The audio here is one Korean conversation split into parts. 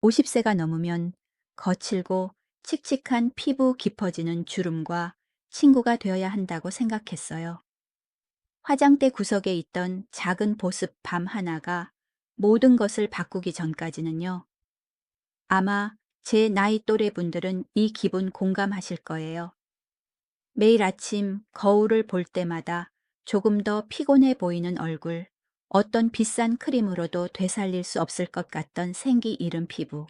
50세가 넘으면 거칠고 칙칙한 피부 깊어지는 주름과 친구가 되어야 한다고 생각했어요. 화장대 구석에 있던 작은 보습 밤 하나가 모든 것을 바꾸기 전까지는요. 아마 제 나이 또래 분들은 이 기분 공감하실 거예요. 매일 아침 거울을 볼 때마다 조금 더 피곤해 보이는 얼굴, 어떤 비싼 크림으로도 되살릴 수 없을 것 같던 생기 잃은 피부.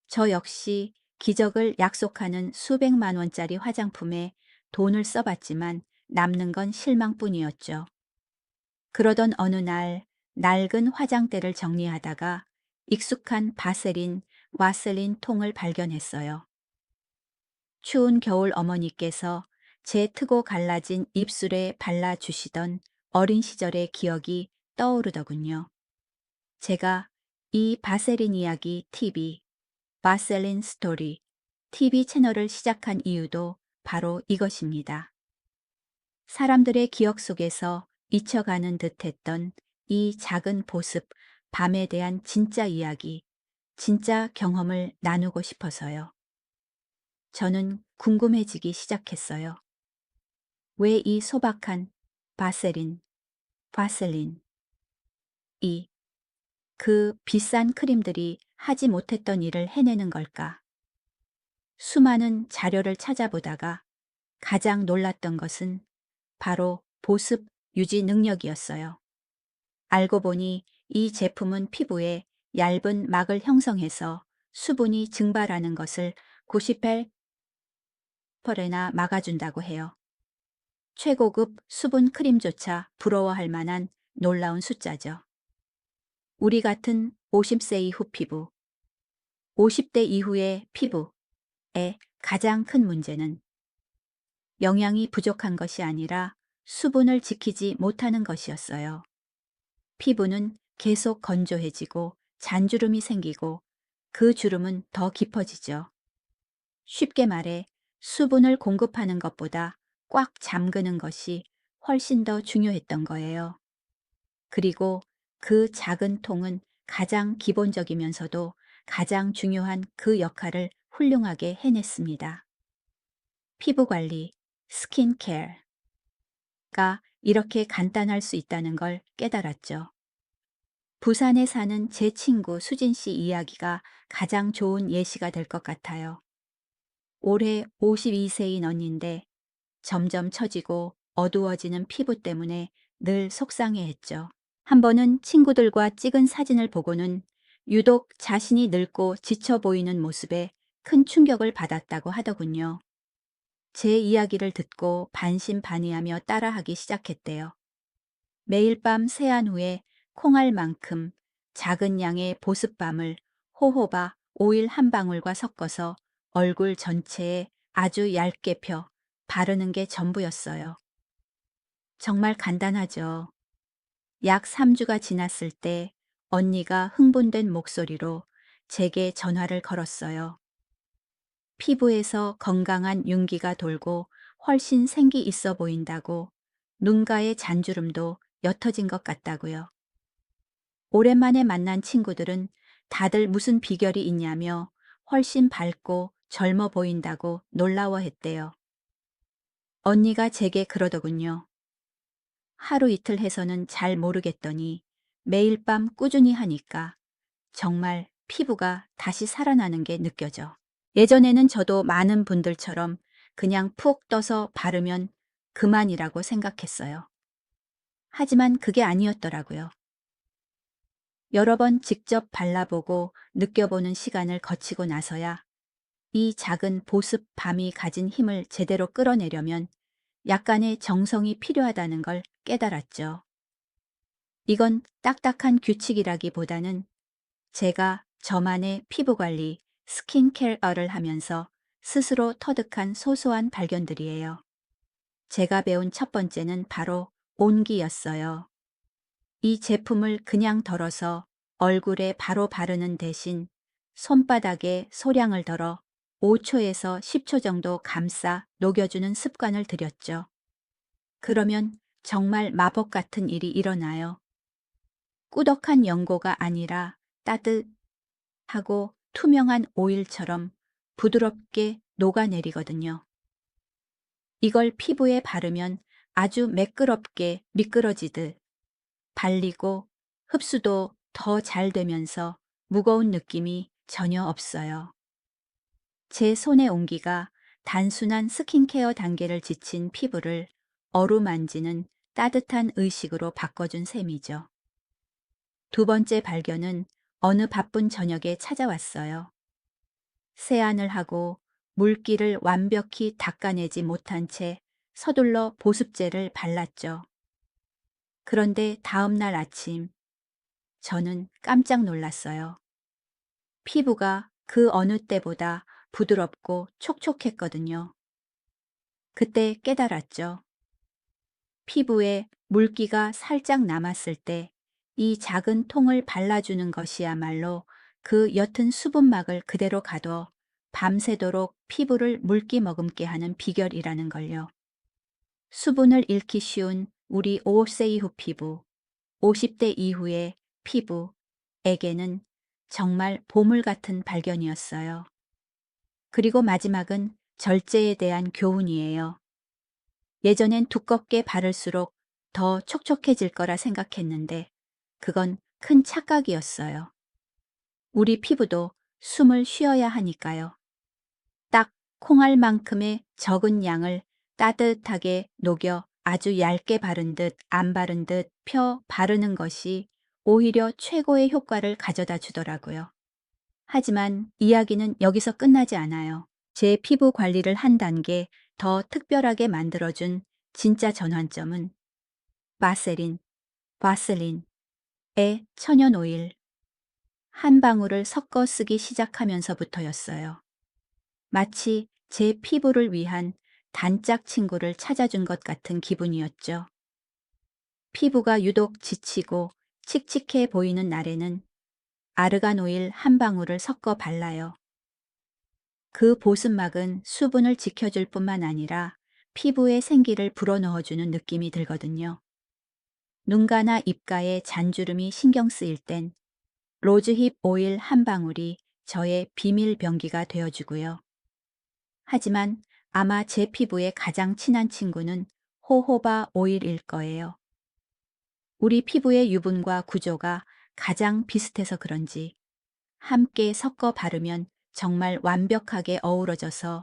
저 역시 기적을 약속하는 수백만 원짜리 화장품에 돈을 써봤지만 남는 건 실망뿐이었죠. 그러던 어느 날 낡은 화장대를 정리하다가 익숙한 바세린, 와셀린 통을 발견했어요. 추운 겨울 어머니께서 제 트고 갈라진 입술에 발라주시던 어린 시절의 기억이 떠오르더군요. 제가 이 바세린 이야기 TV, 바셀린 스토리 TV 채널을 시작한 이유도 바로 이것입니다. 사람들의 기억 속에서 잊혀가는 듯했던 이 작은 보습, 밤에 대한 진짜 이야기, 진짜 경험을 나누고 싶어서요. 저는 궁금해지기 시작했어요. 왜 이 소박한 바세린, 바셀린, 이 그 비싼 크림들이 하지 못했던 일을 해내는 걸까? 수많은 자료를 찾아보다가 가장 놀랐던 것은 바로 보습 유지 능력이었어요. 알고 보니 이 제품은 피부에 얇은 막을 형성해서 수분이 증발하는 것을 98%나 막아준다고 해요. 최고급 수분 크림조차 부러워할 만한 놀라운 숫자죠. 우리 같은 50세 이후 피부, 50대 이후의 피부의 가장 큰 문제는 영양이 부족한 것이 아니라 수분을 지키지 못하는 것이었어요. 피부는 계속 건조해지고 잔주름이 생기고 그 주름은 더 깊어지죠. 쉽게 말해 수분을 공급하는 것보다 꽉 잠그는 것이 훨씬 더 중요했던 거예요. 그리고 그 작은 통은 가장 기본적이면서도 가장 중요한 그 역할을 훌륭하게 해냈습니다. 피부 관리, 스킨케어가 이렇게 간단할 수 있다는 걸 깨달았죠. 부산에 사는 제 친구 수진 씨 이야기가 가장 좋은 예시가 될 것 같아요. 올해 52세인 언니인데 점점 처지고 어두워지는 피부 때문에 늘 속상해했죠. 한 번은 친구들과 찍은 사진을 보고는 유독 자신이 늙고 지쳐 보이는 모습에 큰 충격을 받았다고 하더군요. 제 이야기를 듣고 반신반의하며 따라하기 시작했대요. 매일 밤 세안 후에 콩알만큼 작은 양의 보습밤을 호호바 오일 한 방울과 섞어서 얼굴 전체에 아주 얇게 펴 바르는 게 전부였어요. 정말 간단하죠. 약 3주가 지났을 때 언니가 흥분된 목소리로 제게 전화를 걸었어요. 피부에서 건강한 윤기가 돌고 훨씬 생기 있어 보인다고, 눈가의 잔주름도 옅어진 것 같다고요. 오랜만에 만난 친구들은 다들 무슨 비결이 있냐며 훨씬 밝고 젊어 보인다고 놀라워했대요. 언니가 제게 그러더군요. 하루 이틀 해서는 잘 모르겠더니 매일 밤 꾸준히 하니까 정말 피부가 다시 살아나는 게 느껴져. 예전에는 저도 많은 분들처럼 그냥 푹 떠서 바르면 그만이라고 생각했어요. 하지만 그게 아니었더라고요. 여러 번 직접 발라보고 느껴보는 시간을 거치고 나서야 이 작은 보습 밤이 가진 힘을 제대로 끌어내려면 약간의 정성이 필요하다는 걸 깨달았죠. 이건 딱딱한 규칙이라기보다는 제가 저만의 피부관리, 스킨케어를 하면서 스스로 터득한 소소한 발견들이에요. 제가 배운 첫 번째는 바로 온기였어요. 이 제품을 그냥 덜어서 얼굴에 바로 바르는 대신 손바닥에 소량을 덜어 5초에서 10초 정도 감싸 녹여주는 습관을 들였죠. 그러면 정말 마법 같은 일이 일어나요. 꾸덕한 연고가 아니라 따뜻 하고 투명한 오일처럼 부드럽게 녹아내리거든요. 이걸 피부에 바르면 아주 매끄럽게 미끄러지듯 발리고 흡수도 더 잘 되면서 무거운 느낌이 전혀 없어요. 제 손의 온기가 단순한 스킨케어 단계를 지친 피부를 어루만지는 따뜻한 의식으로 바꿔준 셈이죠. 두 번째 발견은 어느 바쁜 저녁에 찾아왔어요. 세안을 하고 물기를 완벽히 닦아내지 못한 채 서둘러 보습제를 발랐죠. 그런데 다음 날 아침 저는 깜짝 놀랐어요. 피부가 그 어느 때보다 부드럽고 촉촉했거든요. 그때 깨달았죠. 피부에 물기가 살짝 남았을 때 이 작은 통을 발라주는 것이야말로 그 옅은 수분막을 그대로 가둬 밤새도록 피부를 물기 머금게 하는 비결이라는 걸요. 수분을 잃기 쉬운 우리 5세 이후 피부, 50대 이후의 피부에게는 정말 보물 같은 발견이었어요. 그리고 마지막은 절제에 대한 교훈이에요. 예전엔 두껍게 바를수록 더 촉촉해질 거라 생각했는데 그건 큰 착각이었어요. 우리 피부도 숨을 쉬어야 하니까요. 딱 콩알만큼의 적은 양을 따뜻하게 녹여 아주 얇게 바른 듯 안 바른 듯 펴 바르는 것이 오히려 최고의 효과를 가져다 주더라고요. 하지만 이야기는 여기서 끝나지 않아요. 제 피부 관리를 한 단계 더 특별하게 만들어준 진짜 전환점은 바세린, 바셀린의 천연 오일 한 방울을 섞어 쓰기 시작하면서부터였어요. 마치 제 피부를 위한 단짝 친구를 찾아준 것 같은 기분이었죠. 피부가 유독 지치고 칙칙해 보이는 날에는 아르간 오일 한 방울을 섞어 발라요. 그 보습막은 수분을 지켜줄 뿐만 아니라 피부에 생기를 불어넣어주는 느낌이 들거든요. 눈가나 입가에 잔주름이 신경 쓰일 땐 로즈힙 오일 한 방울이 저의 비밀 병기가 되어주고요. 하지만 아마 제 피부에 가장 친한 친구는 호호바 오일일 거예요. 우리 피부의 유분과 구조가 가장 비슷해서 그런지 함께 섞어 바르면 정말 완벽하게 어우러져서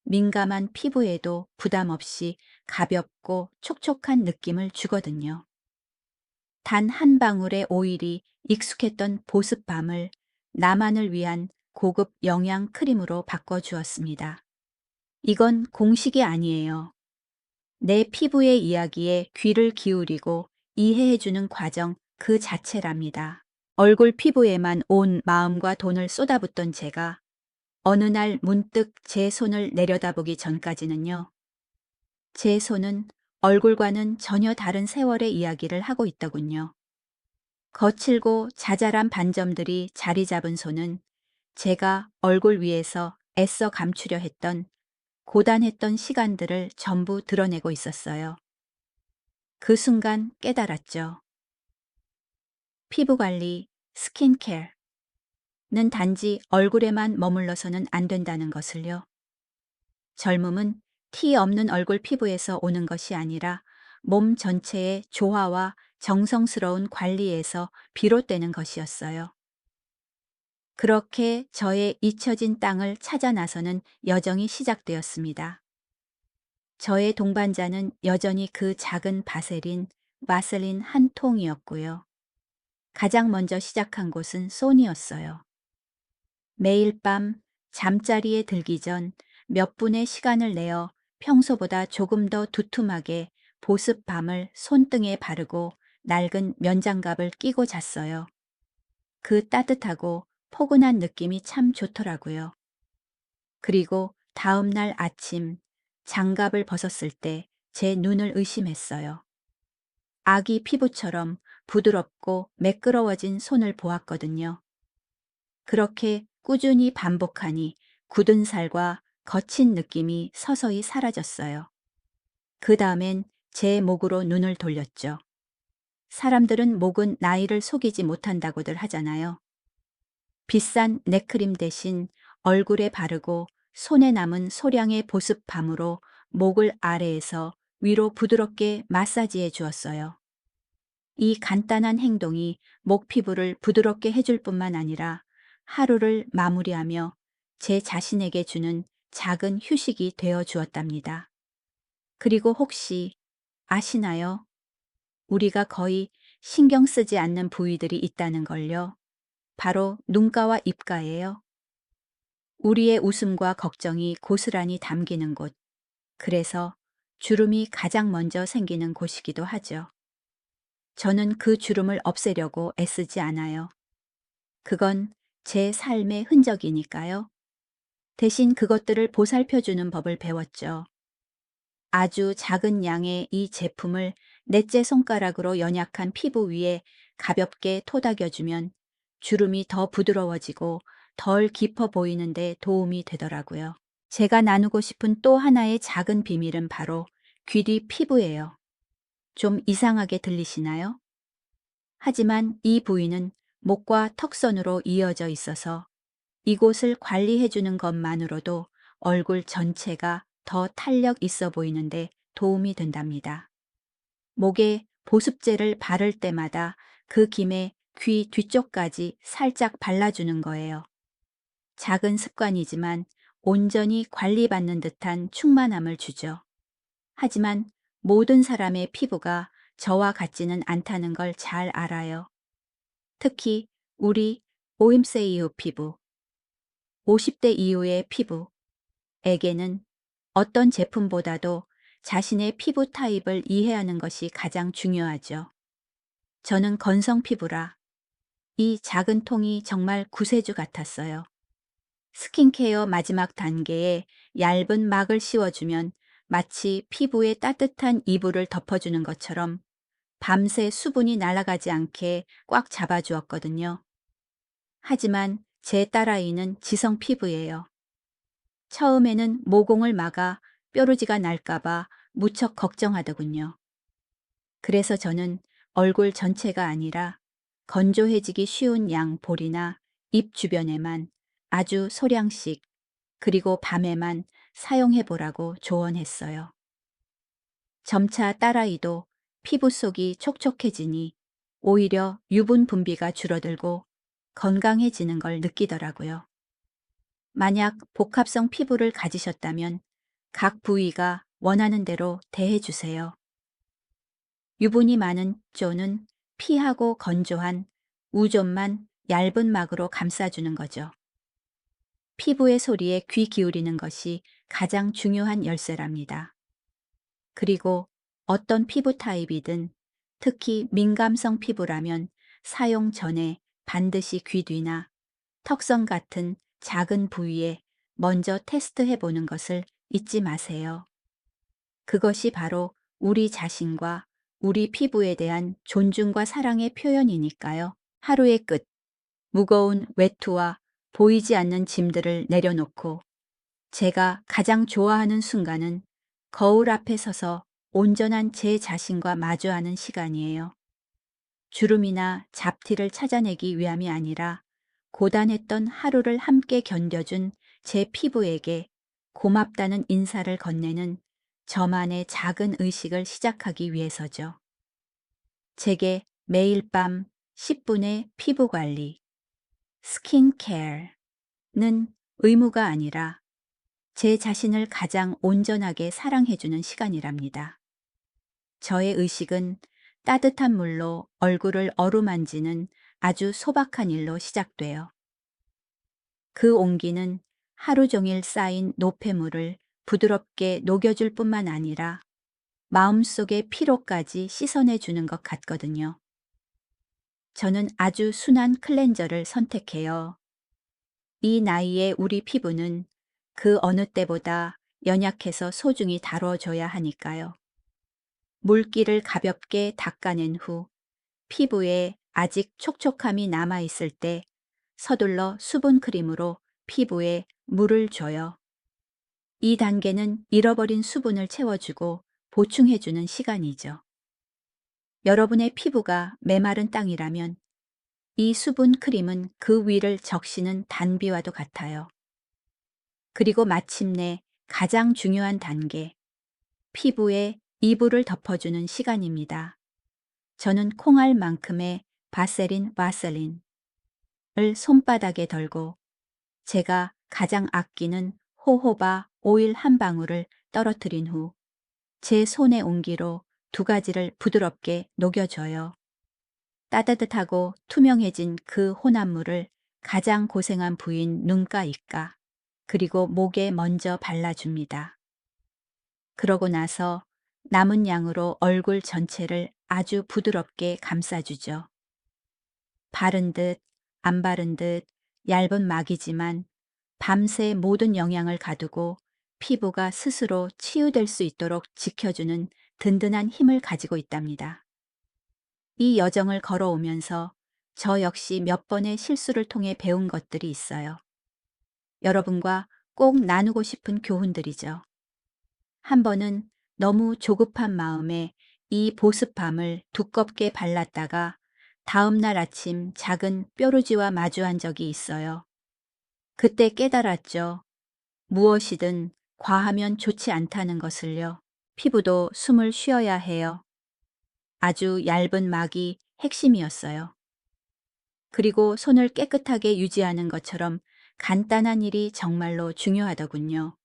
민감한 피부에도 부담 없이 가볍고 촉촉한 느낌을 주거든요. 단 한 방울의 오일이 익숙했던 보습밤을 나만을 위한 고급 영양 크림으로 바꿔주었습니다. 이건 공식이 아니에요. 내 피부의 이야기에 귀를 기울이고 이해해주는 과정 그 자체랍니다. 얼굴 피부에만 온 마음과 돈을 쏟아붓던 제가 어느 날 문득 제 손을 내려다보기 전까지는요. 제 손은 얼굴과는 전혀 다른 세월의 이야기를 하고 있더군요. 거칠고 자잘한 반점들이 자리 잡은 손은 제가 얼굴 위에서 애써 감추려 했던 고단했던 시간들을 전부 드러내고 있었어요. 그 순간 깨달았죠. 피부 관리, 스킨케어는 단지 얼굴에만 머물러서는 안 된다는 것을요. 젊음은 티 없는 얼굴 피부에서 오는 것이 아니라 몸 전체의 조화와 정성스러운 관리에서 비롯되는 것이었어요. 그렇게 저의 잊혀진 땅을 찾아 나서는 여정이 시작되었습니다. 저의 동반자는 여전히 그 작은 바세린, 마셀린 한 통이었고요. 가장 먼저 시작한 곳은 소니였어요. 매일 밤 잠자리에 들기 전 몇 분의 시간을 내어 평소보다 조금 더 두툼하게 보습밤을 손등에 바르고 낡은 면장갑을 끼고 잤어요. 그 따뜻하고 포근한 느낌이 참 좋더라고요. 그리고 다음 날 아침 장갑을 벗었을 때 제 눈을 의심했어요. 아기 피부처럼 부드럽고 매끄러워진 손을 보았거든요. 그렇게 꾸준히 반복하니 굳은 살과 거친 느낌이 서서히 사라졌어요. 그 다음엔 제 목으로 눈을 돌렸죠. 사람들은 목은 나이를 속이지 못한다고들 하잖아요. 비싼 넥크림 대신 얼굴에 바르고 손에 남은 소량의 보습밤으로 목을 아래에서 위로 부드럽게 마사지해 주었어요. 이 간단한 행동이 목 피부를 부드럽게 해줄 뿐만 아니라 하루를 마무리하며 제 자신에게 주는 작은 휴식이 되어 주었답니다. 그리고 혹시 아시나요? 우리가 거의 신경 쓰지 않는 부위들이 있다는 걸요. 바로 눈가와 입가예요. 우리의 웃음과 걱정이 고스란히 담기는 곳. 그래서 주름이 가장 먼저 생기는 곳이기도 하죠. 저는 그 주름을 없애려고 애쓰지 않아요. 그건 제 삶의 흔적이니까요. 대신 그것들을 보살펴주는 법을 배웠죠. 아주 작은 양의 이 제품을 넷째 손가락으로 연약한 피부 위에 가볍게 토닥여주면 주름이 더 부드러워지고 덜 깊어 보이는데 도움이 되더라고요. 제가 나누고 싶은 또 하나의 작은 비밀은 바로 귀 뒤 피부예요. 좀 이상하게 들리시나요? 하지만 이 부위는 목과 턱선으로 이어져 있어서 이곳을 관리해주는 것만으로도 얼굴 전체가 더 탄력 있어 보이는데 도움이 된답니다. 목에 보습제를 바를 때마다 그 김에 귀 뒤쪽까지 살짝 발라주는 거예요. 작은 습관이지만 온전히 관리받는 듯한 충만함을 주죠. 하지만 모든 사람의 피부가 저와 같지는 않다는 걸 잘 알아요. 특히 우리 50세 이후 피부, 50대 이후의 피부에게는 어떤 제품보다도 자신의 피부 타입을 이해하는 것이 가장 중요하죠. 저는 건성 피부라 이 작은 통이 정말 구세주 같았어요. 스킨케어 마지막 단계에 얇은 막을 씌워주면 마치 피부에 따뜻한 이불을 덮어주는 것처럼 밤새 수분이 날아가지 않게 꽉 잡아주었거든요. 하지만 제 딸아이는 지성 피부예요. 처음에는 모공을 막아 뾰루지가 날까봐 무척 걱정하더군요. 그래서 저는 얼굴 전체가 아니라 건조해지기 쉬운 양 볼이나 입 주변에만 아주 소량씩 그리고 밤에만 사용해보라고 조언했어요. 점차 딸아이도 피부 속이 촉촉해지니 오히려 유분 분비가 줄어들고 건강해지는 걸 느끼더라고요. 만약 복합성 피부를 가지셨다면 각 부위가 원하는 대로 대해주세요. 유분이 많은 쪽은 피하고 건조한 우존만 얇은 막으로 감싸주는 거죠. 피부의 소리에 귀 기울이는 것이 가장 중요한 열쇠랍니다. 그리고 어떤 피부 타입이든 특히 민감성 피부라면 사용 전에 반드시 귀 뒤나 턱선 같은 작은 부위에 먼저 테스트해 보는 것을 잊지 마세요. 그것이 바로 우리 자신과 우리 피부에 대한 존중과 사랑의 표현이니까요. 하루의 끝, 무거운 외투와 보이지 않는 짐들을 내려놓고 제가 가장 좋아하는 순간은 거울 앞에 서서 온전한 제 자신과 마주하는 시간이에요. 주름이나 잡티를 찾아내기 위함이 아니라 고단했던 하루를 함께 견뎌준 제 피부에게 고맙다는 인사를 건네는 저만의 작은 의식을 시작하기 위해서죠. 제게 매일 밤 10분의 피부 관리, 스킨케어는 의무가 아니라 제 자신을 가장 온전하게 사랑해주는 시간이랍니다. 저의 의식은 따뜻한 물로 얼굴을 어루만지는 아주 소박한 일로 시작돼요. 그 온기는 하루 종일 쌓인 노폐물을 부드럽게 녹여줄 뿐만 아니라 마음속의 피로까지 씻어내 주는 것 같거든요. 저는 아주 순한 클렌저를 선택해요. 이 나이에 우리 피부는 그 어느 때보다 연약해서 소중히 다뤄줘야 하니까요. 물기를 가볍게 닦아낸 후 피부에 아직 촉촉함이 남아있을 때 서둘러 수분 크림으로 피부에 물을 줘요. 이 단계는 잃어버린 수분을 채워주고 보충해주는 시간이죠. 여러분의 피부가 메마른 땅이라면 이 수분 크림은 그 위를 적시는 단비와도 같아요. 그리고 마침내 가장 중요한 단계, 피부에 이불을 덮어주는 시간입니다. 저는 콩알만큼의 바세린 바셀린을 손바닥에 덜고 제가 가장 아끼는 호호바 오일 한 방울을 떨어뜨린 후 제 손의 온기로 두 가지를 부드럽게 녹여줘요. 따뜻하고 투명해진 그 혼합물을 가장 고생한 부위인 눈가 입가 그리고 목에 먼저 발라줍니다. 그러고 나서 남은 양으로 얼굴 전체를 아주 부드럽게 감싸주죠. 바른 듯, 안 바른 듯, 얇은 막이지만 밤새 모든 영양을 가두고 피부가 스스로 치유될 수 있도록 지켜주는 든든한 힘을 가지고 있답니다. 이 여정을 걸어오면서 저 역시 몇 번의 실수를 통해 배운 것들이 있어요. 여러분과 꼭 나누고 싶은 교훈들이죠. 한 번은 너무 조급한 마음에 이 보습밤을 두껍게 발랐다가 다음 날 아침 작은 뾰루지와 마주한 적이 있어요. 그때 깨달았죠. 무엇이든 과하면 좋지 않다는 것을요. 피부도 숨을 쉬어야 해요. 아주 얇은 막이 핵심이었어요. 그리고 손을 깨끗하게 유지하는 것처럼 간단한 일이 정말로 중요하더군요.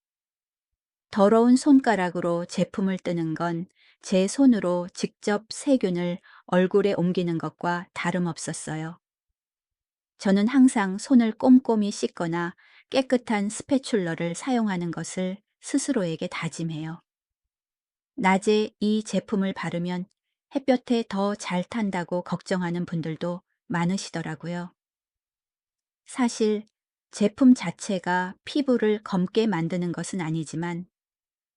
더러운 손가락으로 제품을 뜨는 건 제 손으로 직접 세균을 얼굴에 옮기는 것과 다름없었어요. 저는 항상 손을 꼼꼼히 씻거나 깨끗한 스패츌러를 사용하는 것을 스스로에게 다짐해요. 낮에 이 제품을 바르면 햇볕에 더 잘 탄다고 걱정하는 분들도 많으시더라고요. 사실 제품 자체가 피부를 검게 만드는 것은 아니지만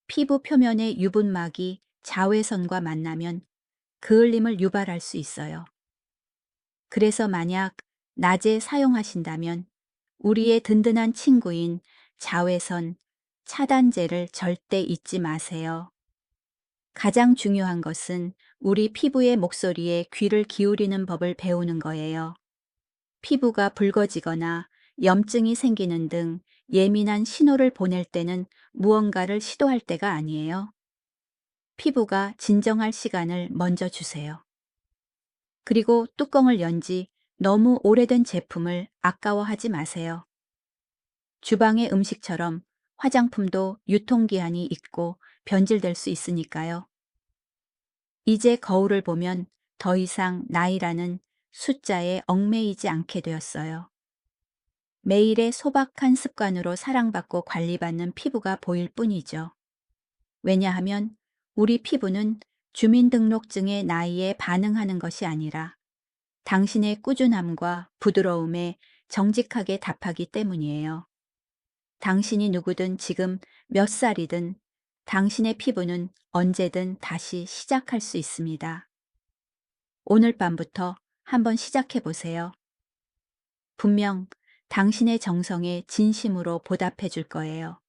피부 표면의 유분막이 자외선과 만나면 그을림을 유발할 수 있어요. 그래서 만약 낮에 사용하신다면 우리의 든든한 친구인 자외선 차단제를 절대 잊지 마세요. 가장 중요한 것은 우리 피부의 목소리에 귀를 기울이는 법을 배우는 거예요. 피부가 붉어지거나 염증이 생기는 등 예민한 신호를 보낼 때는 무언가를 시도할 때가 아니에요. 피부가 진정할 시간을 먼저 주세요. 그리고 뚜껑을 연 지 너무 오래된 제품을 아까워하지 마세요. 주방의 음식처럼 화장품도 유통기한이 있고 변질될 수 있으니까요. 이제 거울을 보면 더 이상 나이라는 숫자에 얽매이지 않게 되었어요. 매일의 소박한 습관으로 사랑받고 관리받는 피부가 보일 뿐이죠. 왜냐하면 우리 피부는 주민등록증의 나이에 반응하는 것이 아니라 당신의 꾸준함과 부드러움에 정직하게 답하기 때문이에요. 당신이 누구든 지금 몇 살이든 당신의 피부는 언제든 다시 시작할 수 있습니다. 오늘 밤부터 한번 시작해 보세요. 분명 당신의 정성에 진심으로 보답해 줄 거예요.